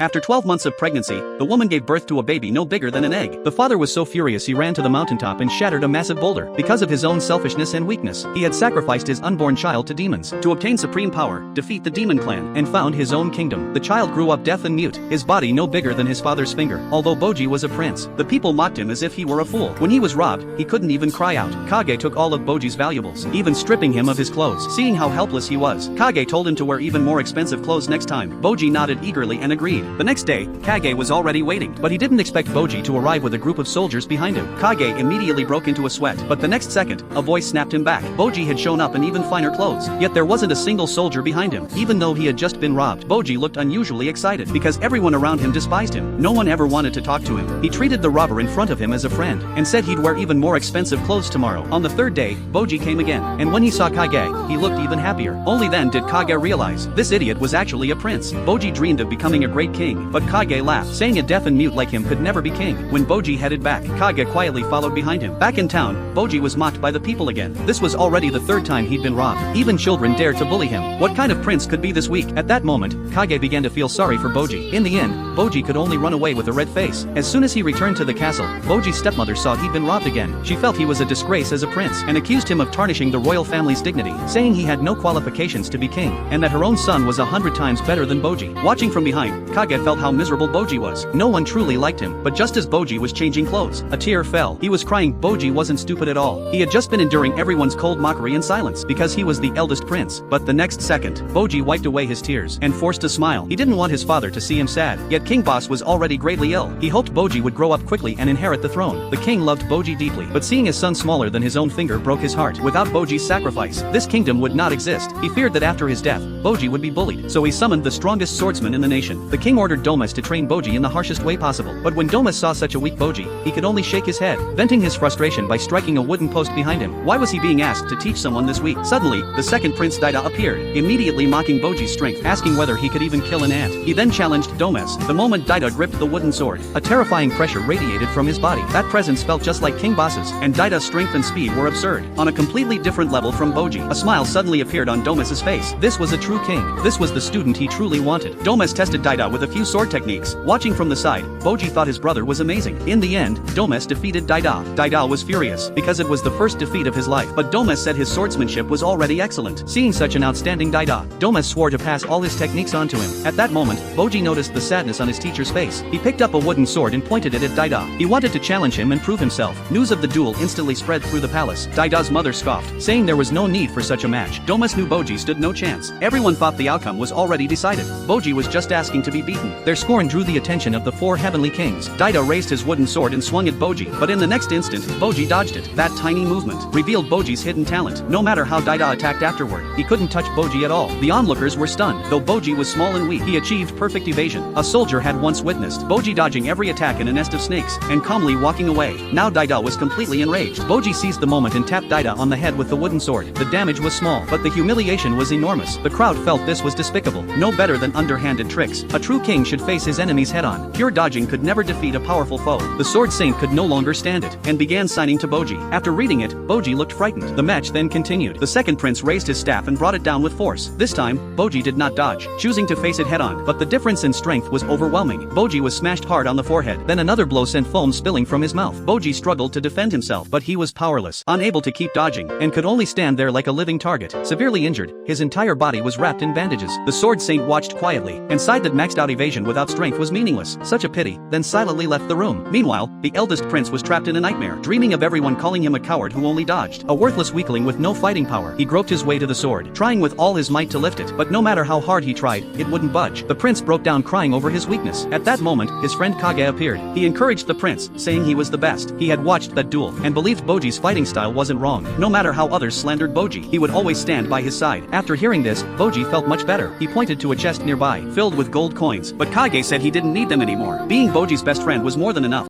After 12 months of pregnancy, the woman gave birth to a baby no bigger than an egg. The father was so furious he ran to the mountaintop and shattered a massive boulder. Because of his own selfishness and weakness, he had sacrificed his unborn child to demons to obtain supreme power, defeat the demon clan, and found his own kingdom. The child grew up deaf and mute, his body no bigger than his father's finger. Although Boji was a prince, the people mocked him as if he were a fool. When he was robbed, he couldn't even cry out. Kage took all of Boji's valuables, even stripping him of his clothes. Seeing how helpless he was, Kage told him to wear even more expensive clothes next time. Boji nodded eagerly and agreed. The next day, Kage was already waiting, but he didn't expect Boji to arrive with a group of soldiers behind him. Kage immediately broke into a sweat, but the next second, a voice snapped him back. Boji had shown up in even finer clothes, yet there wasn't a single soldier behind him. Even though he had just been robbed, Boji looked unusually excited because everyone around him despised him. No one ever wanted to talk to him. He treated the robber in front of him as a friend, and said he'd wear even more expensive clothes tomorrow. On the third day, Boji came again, and when he saw Kage, he looked even happier. Only then did Kage realize, this idiot was actually a prince. Boji dreamed of becoming a great king, but Kage laughed, saying a deaf and mute like him could never be king. When Boji headed back, Kage quietly followed behind him. Back in town, Boji was mocked by the people again. This was already the third time he'd been robbed. Even children dared to bully him. What kind of prince could be this weak? At that moment, Kage began to feel sorry for Boji. In the end, Boji could only run away with a red face. As soon as he returned to the castle, Boji's stepmother saw he'd been robbed again. She felt he was a disgrace as a prince, and accused him of tarnishing the royal family's dignity, saying he had no qualifications to be king, and that her own son was 100 times better than Boji. Watching from behind, Kage felt how miserable Boji was. No one truly liked him, but just as Boji was changing clothes, a tear fell. He was crying. Boji wasn't stupid at all. He had just been enduring everyone's cold mockery in silence, because he was the eldest prince. But the next second, Boji wiped away his tears, and forced a smile. He didn't want his father to see him sad, yet King Boss was already greatly ill. He hoped Boji would grow up quickly and inherit the throne. The king loved Boji deeply, but seeing his son smaller than his own finger broke his heart. Without Boji's sacrifice, this kingdom would not exist. He feared that after his death, Boji would be bullied, so he summoned the strongest swordsman in the nation. The king ordered Domas to train Boji in the harshest way possible, but when Domas saw such a weak Boji, he could only shake his head, venting his frustration by striking a wooden post behind him. Why was he being asked to teach someone this weak? Suddenly, the second Prince Daida appeared, immediately mocking Boji's strength, asking whether he could even kill an ant. He then challenged Domas. The moment Daida gripped the wooden sword, a terrifying pressure radiated from his body. That presence felt just like King Boss's, and Daida's strength and speed were absurd. On a completely different level from Boji, a smile suddenly appeared on Domas's face. This was a true king. This was the student he truly wanted. Domas tested Daida with a few sword techniques. Watching from the side, Boji thought his brother was amazing. In the end, Domas defeated Daida. Daida was furious, because it was the first defeat of his life, but Domas said his swordsmanship was already excellent. Seeing such an outstanding Daida, Domas swore to pass all his techniques on to him. At that moment, Boji noticed the sadness on his teacher's face. He picked up a wooden sword and pointed it at Daida. He wanted to challenge him and prove himself. News of the duel instantly spread through the palace. Daida's mother scoffed, saying there was no need for such a match. Domas knew Boji stood no chance. Everyone thought the outcome was already decided. Boji was just asking to be beaten. Their scorn drew the attention of the four heavenly kings. Daida raised his wooden sword and swung at Boji, but in the next instant, Boji dodged it. That tiny movement revealed Boji's hidden talent. No matter how Daida attacked afterward, he couldn't touch Boji at all. The onlookers were stunned. Though Boji was small and weak, he achieved perfect evasion. A soldier had once witnessed Boji dodging every attack in a nest of snakes, and calmly walking away. Now Daida was completely enraged. Boji seized the moment and tapped Daida on the head with the wooden sword. The damage was small, but the humiliation was enormous. The crowd felt this was despicable. No better than underhanded tricks. A true king should face his enemies head-on. Pure dodging could never defeat a powerful foe. The sword saint could no longer stand it, and began signing to Boji. After reading it, Boji looked frightened. The match then continued. The second prince raised his staff and brought it down with force. This time, Boji did not dodge, choosing to face it head-on, but the difference in strength was overwhelming. Boji was smashed hard on the forehead, then another blow sent foam spilling from his mouth. Boji struggled to defend himself, but he was powerless, unable to keep dodging, and could only stand there like a living target. Severely injured, his entire body was wrapped in bandages. The sword saint watched quietly, and sighed that maxed out evasion without strength was meaningless. Such a pity, then silently left the room. Meanwhile, the eldest prince was trapped in a nightmare, dreaming of everyone calling him a coward who only dodged. A worthless weakling with no fighting power. He groped his way to the sword, trying with all his might to lift it, but no matter how hard he tried, it wouldn't budge. The prince broke down crying over his weakness. At that moment, his friend Kage appeared. He encouraged the prince, saying he was the best. He had watched that duel, and believed Boji's fighting style wasn't wrong. No matter how others slandered Boji, he would always stand by his side. After hearing this, Boji felt much better. He pointed to a chest nearby, filled with gold coins, but Kage said he didn't need them anymore. Being Boji's best friend was more than enough.